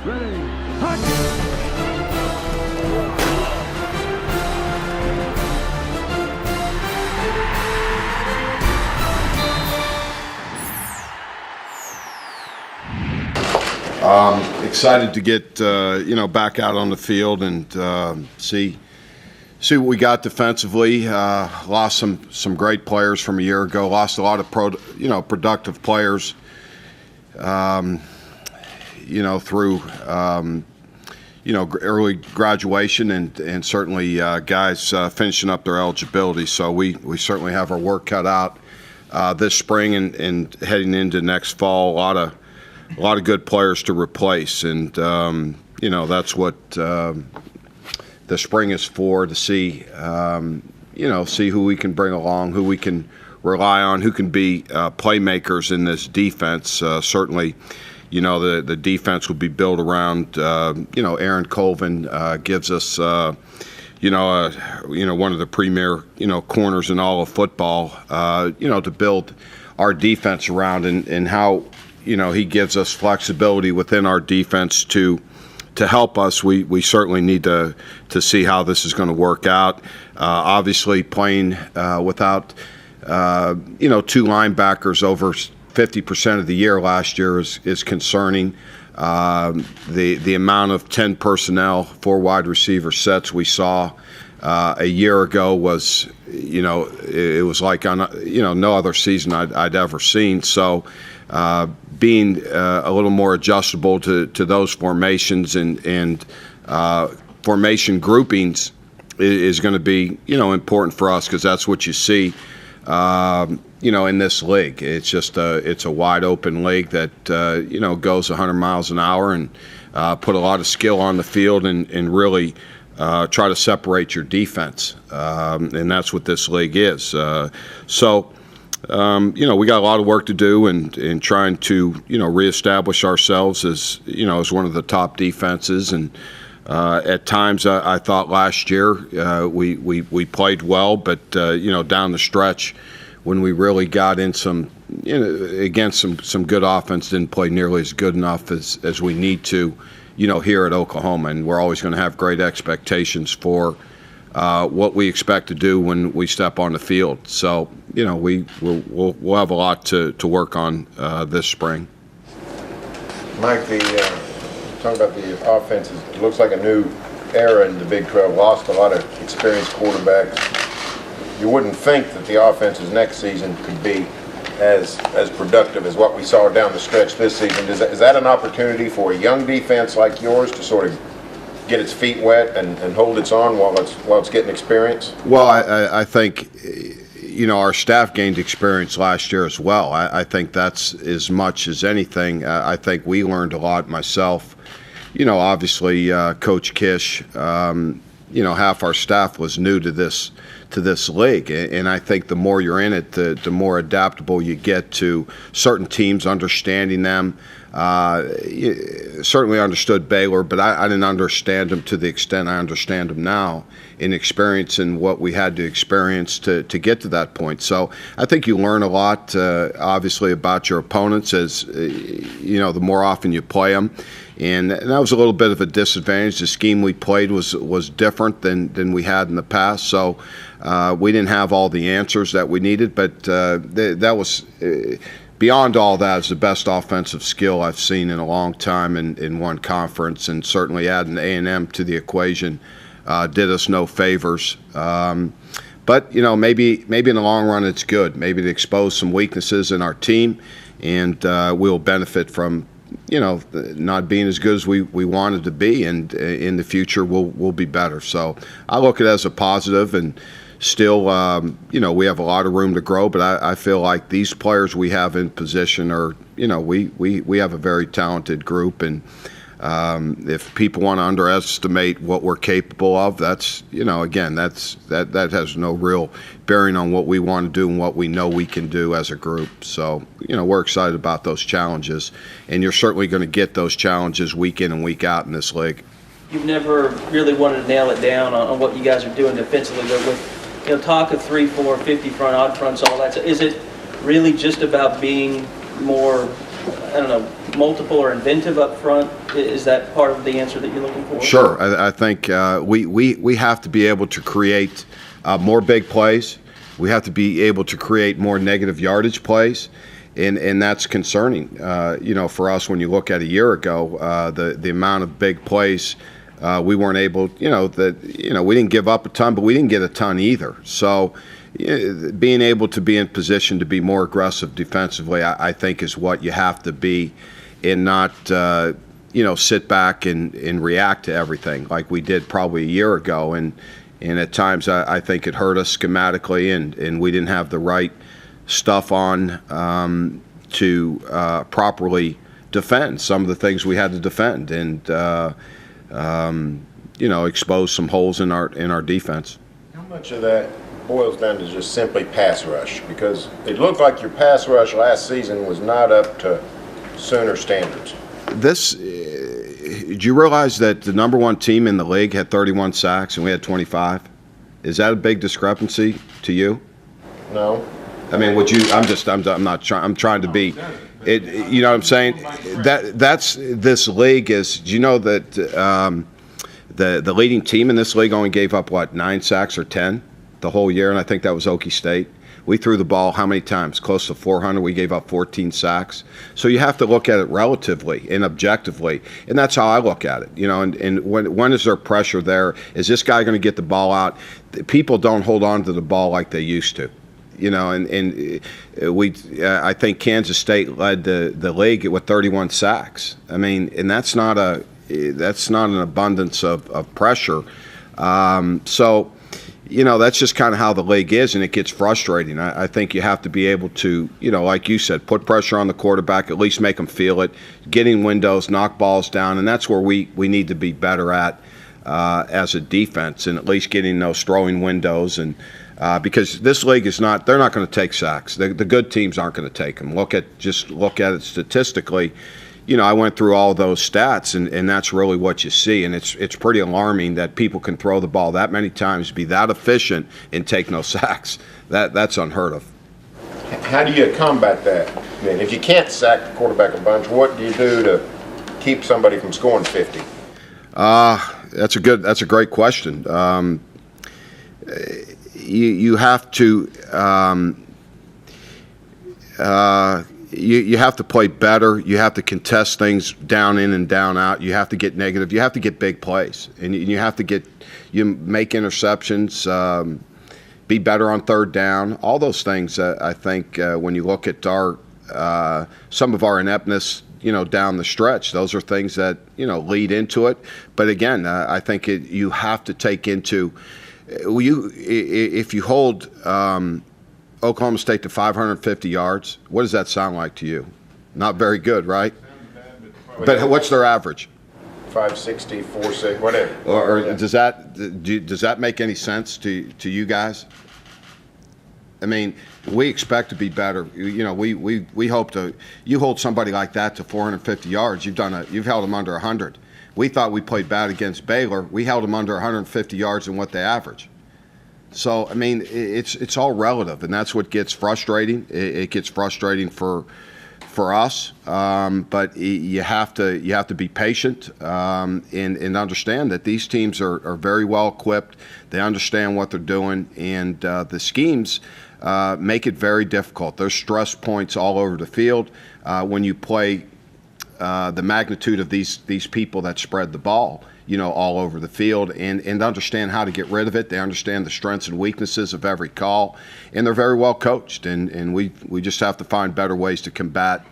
Ready, hot! Excited to get back out on the field and see what we got defensively. Lost some great players from a year ago. Lost a lot of productive players. Through early graduation and certainly guys finishing up their eligibility. So we certainly have our work cut out this spring and heading into next fall. A lot of good players to replace, and that's what the spring is for, to see who we can bring along, who we can rely on, who can be playmakers in this defense. Certainly, the defense will be built around Aaron Colvin. Gives us one of the premier corners in all of football. To build our defense around, and how he gives us flexibility within our defense to help us. We certainly need to see how this is going to work out. Obviously, playing without two linebackers over 50% of the year last year is concerning. The amount of 10 personnel, 4 wide receiver sets we saw a year ago was, it was like on no other season I'd ever seen. So being a little more adjustable to those formations and formation groupings is going to be important for us, because that's what you see in this league. It's just it's a wide open league that goes 100 miles an hour, and put a lot of skill on the field and really try to separate your defense, and that's what this league is. We got a lot of work to do in trying to reestablish ourselves as as one of the top defenses. And at times I thought last year we played well, but down the stretch, when we really got in against some good offense, didn't play nearly as good enough as we need to here at Oklahoma. And we're always going to have great expectations for what we expect to do when we step on the field. So we'll have a lot to work on this spring. Mike, talking about the offenses, it looks like a new era in the Big 12. Lost a lot of experienced quarterbacks. You wouldn't think that the offenses next season could be as productive as what we saw down the stretch this season. Is that an opportunity for a young defense like yours to sort of get its feet wet and hold its own while it's getting experience? Well, I think our staff gained experience last year as well. I think that's as much as anything. I think we learned a lot. Myself, obviously Coach Kish, half our staff was new to this league, and I think the more you're in it, the more adaptable you get to certain teams, understanding them. Certainly understood Baylor, but I didn't understand them to the extent I understand them now, in experience and what we had to experience to get to that point. So I think you learn a lot, obviously, about your opponents as the more often you play them. And that was a little bit of a disadvantage. The scheme we played was different than we had in the past. So we didn't have all the answers that we needed, but that was beyond all that, is the best offensive skill I've seen in a long time in one conference, and certainly adding A&M to the equation did us no favors. But maybe in the long run it's good. Maybe to expose some weaknesses in our team, and we'll benefit from not being as good as we wanted to be, and in the future we'll be better. So I look at it as a positive, and still, we have a lot of room to grow, but I feel like these players we have in position are, we have a very talented group, and if people want to underestimate what we're capable of, that's, that has no real bearing on what we want to do and what we know we can do as a group. So, we're excited about those challenges, and you're certainly going to get those challenges week in and week out in this league. You've never really wanted to nail it down on what you guys are doing defensively, but with talk of 3, 4, 50 front, odd fronts, all that. So is it really just about being more, multiple or inventive up front? Is that part of the answer that you're looking for? Sure. I think we have to be able to create more big plays. We have to be able to create more negative yardage plays. And that's concerning, for us when you look at a year ago, the amount of big plays we weren't able, we didn't give up a ton, but we didn't get a ton either. So being able to be in position to be more aggressive defensively, I think is what you have to be, and not, sit back and react to everything like we did probably a year ago. And at times I think it hurt us schematically, and we didn't have the right stuff on to properly defend some of the things we had to defend, and expose some holes in our defense. How much of that boils down to just simply pass rush? Because it looked like your pass rush last season was not up to Sooner standards. Did you realize that the number one team in the league had 31 sacks and we had 25? Is that a big discrepancy to you? No. I mean, I'm not trying. I'm trying to be. It. You know what I'm saying? That's this league is. Do you know that the leading team in this league only gave up 9 sacks or 10 the whole year, and I think that was Okie State. We threw the ball how many times? Close to 400. We gave up 14 sacks. So you have to look at it relatively and objectively, and that's how I look at it. And when is there pressure there? Is this guy going to get the ball out? People don't hold on to the ball like they used to. I think Kansas State led the league with 31 sacks. I mean, and that's not an abundance of pressure. So, that's just kind of how the league is, and it gets frustrating. I think you have to be able to, like you said, put pressure on the quarterback, at least make them feel it, getting windows, knock balls down, and that's where we need to be better at as a defense, and at least getting those throwing windows. And because this league is not, they're not going to take sacks. The good teams aren't going to take them. Look at it statistically. I went through all those stats, and that's really what you see. And it's pretty alarming that people can throw the ball that many times, be that efficient, and take no sacks. That's unheard of. How do you combat that? I mean, if you can't sack the quarterback a bunch, what do you do to keep somebody from scoring 50? That's a great question. You have to you have to play better. You have to contest things down in and down out. You have to get negative. You have to get big plays, and you have to make interceptions. Be better on third down. All those things. I think when you look at some of our ineptness, down the stretch, those are things that lead into it. But again, I think you have to take into. If you hold Oklahoma State to 550 yards, what does that sound like to you? Not very good, right? But what's their average? 560, 460, whatever. Or does that make any sense to you guys? I mean, we expect to be better. We hope to. You hold somebody like that to 450 yards. You've held them under 100. We thought we played bad against Baylor. We held them under 150 yards in what they average. So, I mean, it's all relative, and that's what gets frustrating. It gets frustrating for us, but you have to be patient and understand that these teams are very well equipped. They understand what they're doing, and the schemes make it very difficult. There's stress points all over the field when you play. The magnitude of these people that spread the ball, all over the field, and understand how to get rid of it. They understand the strengths and weaknesses of every call, and they're very well coached. And we just have to find better ways to combat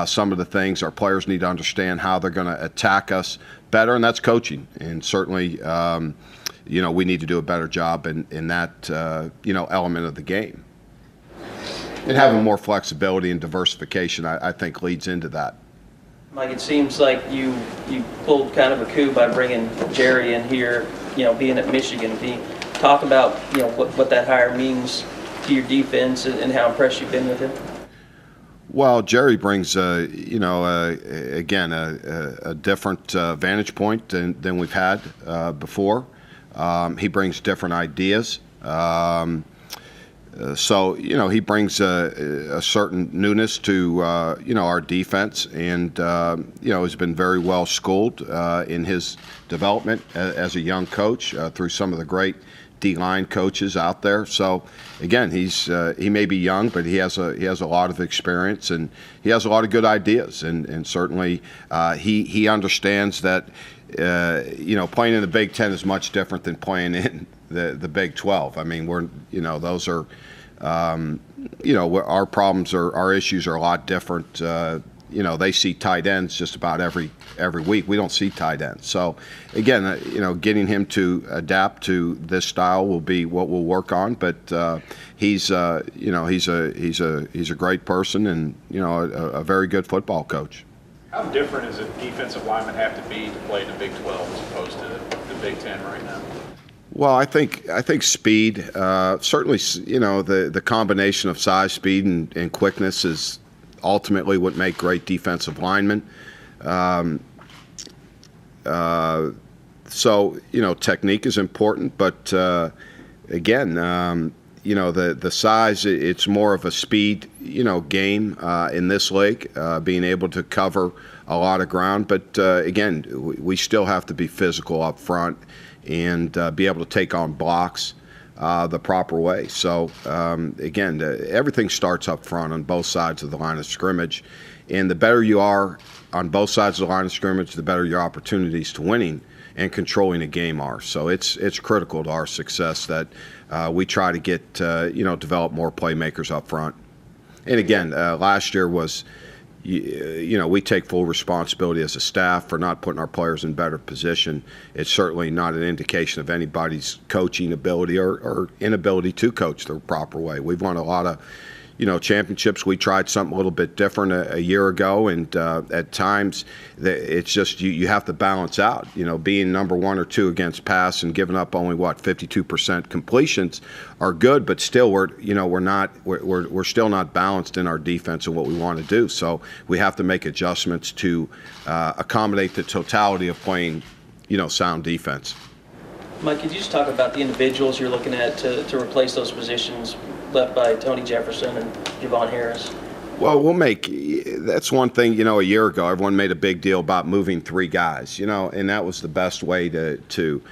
some of the things. Our players need to understand how they're going to attack us better, and that's coaching. And certainly, we need to do a better job in that element of the game. And having more flexibility and diversification, I think, leads into that. Mike, it seems like you pulled kind of a coup by bringing Jerry in here, being at Michigan. Can you talk about, what that hire means to your defense and how impressed you've been with him? Well, Jerry brings, again, a different vantage point than we've had before. He brings different ideas. So, he brings a certain newness to, our defense, and, has been very well schooled in his development as a young coach through some of the great D-line coaches out there. So, again, he may be young, but he has a lot of experience, and he has a lot of good ideas, and certainly he understands that, playing in the Big Ten is much different than playing in the Big 12. I mean, those are, our problems our issues are a lot different. They see tight ends just about every week. We don't see tight ends. So again, getting him to adapt to this style will be what we'll work on. But he's a great person, and a very good football coach. How different does a defensive lineman have to be to play in the Big 12 as opposed to the Big 10 right now? Well, I think speed, certainly, the combination of size, speed, and quickness is ultimately what make great defensive linemen. So, technique is important, but again, the size, it's more of a speed, game in this league, being able to cover a lot of ground. But again, we still have to be physical up front and be able to take on blocks the proper way. So again, everything starts up front on both sides of the line of scrimmage, and the better you are on both sides of the line of scrimmage, the better your opportunities to winning and controlling a game are. So it's critical to our success that we try to get develop more playmakers up front. And again, last year was, we take full responsibility as a staff for not putting our players in better position. It's certainly not an indication of anybody's coaching ability or inability to coach the proper way. We've won a lot of, championships. We tried something a little bit different a year ago, and at times it's just you have to balance out. Being number 1 or 2 against pass and giving up only 52% completions are good, but still we're still not balanced in our defense and what we want to do. So we have to make adjustments to accommodate the totality of playing, sound defense. Mike, could you just talk about the individuals you're looking at to replace those positions left by Tony Jefferson and Javon Harris? Well, that's one thing, a year ago, everyone made a big deal about moving 3 guys, and that was the best way to do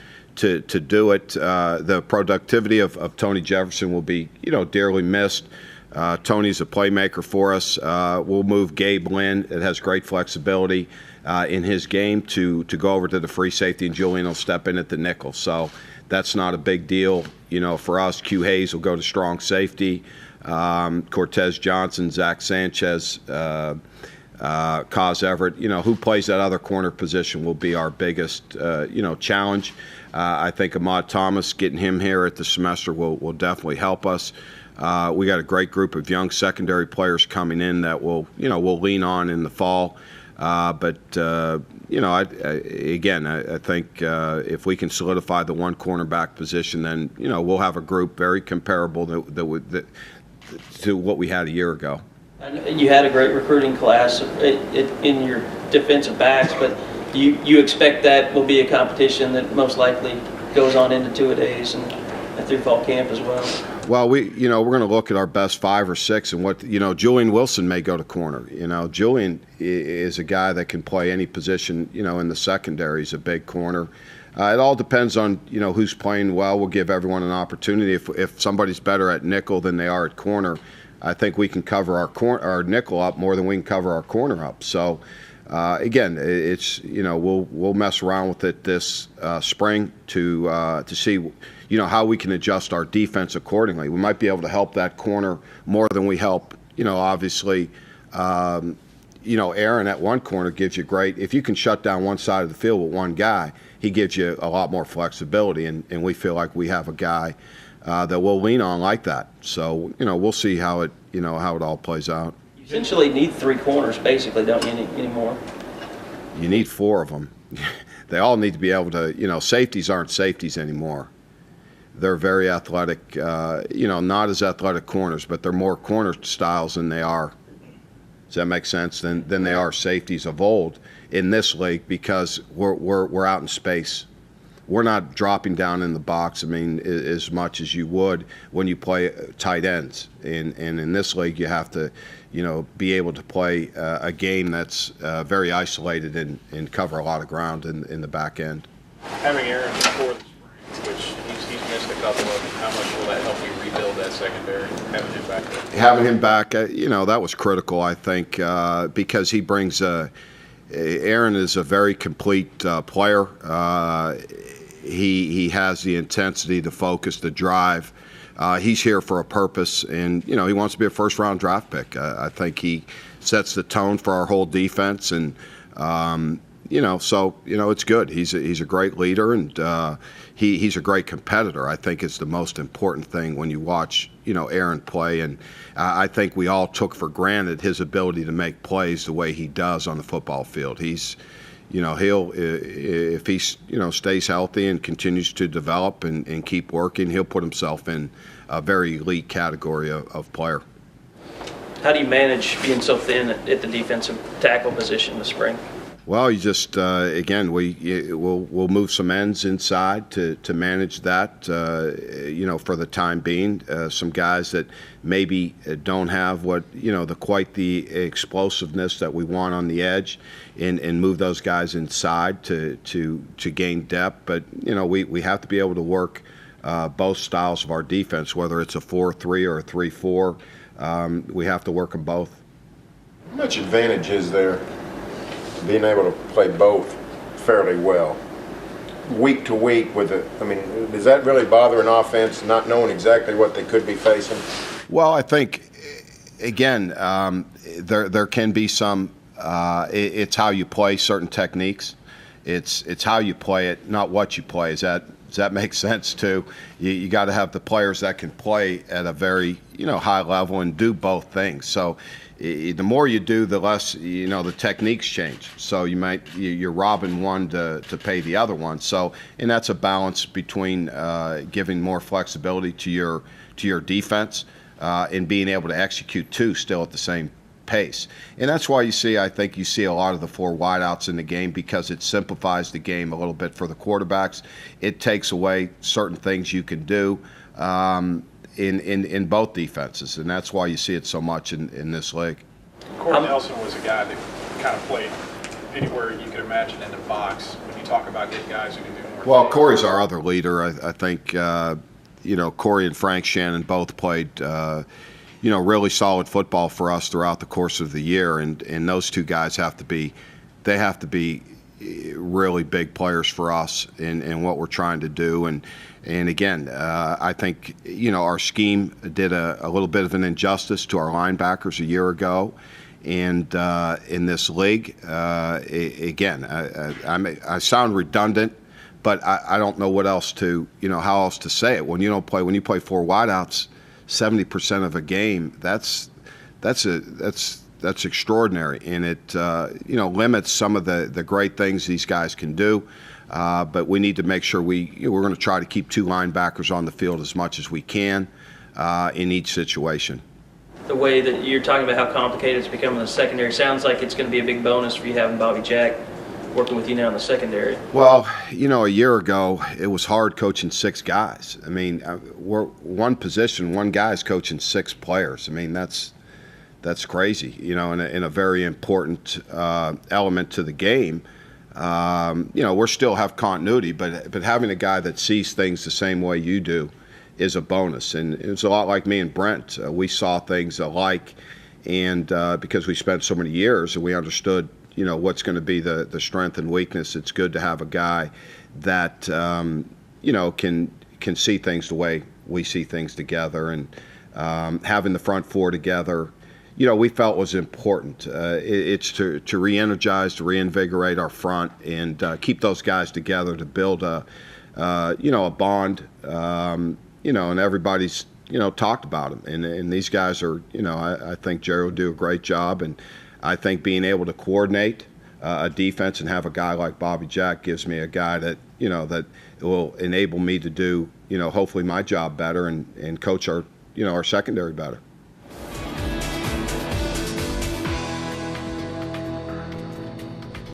it. The productivity of Tony Jefferson will be, dearly missed. Tony's a playmaker for us. We'll move Gabe Lynn. It has great flexibility in his game to go over to the free safety, and Julian will step in at the nickel. So that's not a big deal, for us. Q Hayes will go to strong safety. Cortez Johnson, Zach Sanchez, Kaz Everett, who plays that other corner position will be our biggest, challenge. I think Ahmad Thomas, getting him here at the semester will definitely help us. We got a great group of young secondary players coming in that we'll lean on in the fall. But I think if we can solidify the one cornerback position, then we'll have a group very comparable to what we had a year ago. And you had a great recruiting class in your defensive backs, but you expect that will be a competition that most likely goes on into two-a-days and through fall camp as well. Well, we're going to look at our best 5 or 6, and what Julian Wilson may go to corner. Julian is a guy that can play any position. In the secondary, he's a big corner. It all depends on who's playing well. We'll give everyone an opportunity. If somebody's better at nickel than they are at corner, I think we can cover our nickel up more than we can cover our corner up. So. Again, it's we'll mess around with it this spring to see how we can adjust our defense accordingly. We might be able to help that corner more than we help. Obviously, Aaron at one corner gives you great. If you can shut down one side of the field with one guy, he gives you a lot more flexibility, and we feel like we have a guy that we'll lean on like that. So we'll see how it all plays out. Essentially need 3 corners, basically, don't you, anymore? You need 4 of them. They all need to be able to, safeties aren't safeties anymore. They're very athletic, not as athletic corners, but they're more corner styles than they are. Does that make sense? Than they are safeties of old in this league, because we're out in space. we're not dropping down in the box, I mean, as much as you would when you play tight ends. And in this league, you have to, be able to play a game that's very isolated and cover a lot of ground in the back end. Having Aaron before the spring, which he's missed a couple of, how much will that help you rebuild that secondary, having him back there? Having him back, that was critical, I think, because he brings Aaron is a very complete player. He has the intensity, the focus, the drive. He's here for a purpose, and he wants to be a first-round draft pick. I think he sets the tone for our whole defense, and so it's good. He's a great leader, and he's a great competitor. I think it's the most important thing when you watch Aaron play, and I think we all took for granted his ability to make plays the way he does on the football field. He's he'll if he stays healthy and continues to develop and keep working, he'll put himself in a very elite category of player. How do you manage being so thin at the defensive tackle position this spring? Well, you just again we'll move some ends inside to manage that. For the time being, some guys that maybe don't have what quite the explosiveness that we want on the edge, and move those guys inside to gain depth. But we have to be able to work both styles of our defense, whether it's a 4-3 or a 3-4. We have to work them both. How much advantage is there being able to play both fairly well week to week with it? I mean, does that really bother an offense, not knowing exactly what they could be facing? Well, I think again there can be some. It's how you play certain techniques. It's how you play it, not what you play. Does that make sense too? You got to have the players that can play at a very high level and do both things. So the more you do, the less the techniques change. So you're robbing one to pay the other one. So, and that's a balance between giving more flexibility to your defense and being able to execute too, still at the same pace. And that's why I think you see a lot of the 4 wideouts in the game, because it simplifies the game a little bit for the quarterbacks. It takes away certain things you can do in both defenses, and that's why you see it so much in this league. Corey Nelson was a guy that kind of played anywhere you could imagine in the box. When you talk about getting guys who can do more. Well, Corey's our other leader. I think Corey and Frank Shannon both played really solid football for us throughout the course of the year, and those two guys have to be really big players for us in what we're trying to do. And again, I think our scheme did a little bit of an injustice to our linebackers a year ago, and in this league, again, I sound redundant, but I don't know what else how else to say it. When you play 4 wideouts 70% of a game, that's extraordinary, and it limits some of the great things these guys can do. But we need to make sure we're going to try to keep 2 linebackers on the field as much as we can in each situation. The way that you're talking about how complicated it's becoming in the secondary sounds like it's going to be a big bonus for you having Bobby Jack working with you now in the secondary. Well, a year ago it was hard coaching 6 guys. I mean, we're one position, one guy's coaching 6 players. I mean, that's crazy. In a very important element to the game. We still have continuity, but having a guy that sees things the same way you do is a bonus. And it's a lot like me and Brent. We saw things alike, and because we spent so many years and we understood, what's going to be the strength and weakness, it's good to have a guy that, can see things the way we see things together. And having the front 4 together, we felt was important. It's to re-energize, to reinvigorate our front, and keep those guys together to build a bond. And everybody's talked about them, and these guys are. I think Jerry will do a great job, and I think being able to coordinate a defense and have a guy like Bobby Jack gives me a guy that that will enable me to do hopefully my job better and coach our our secondary better.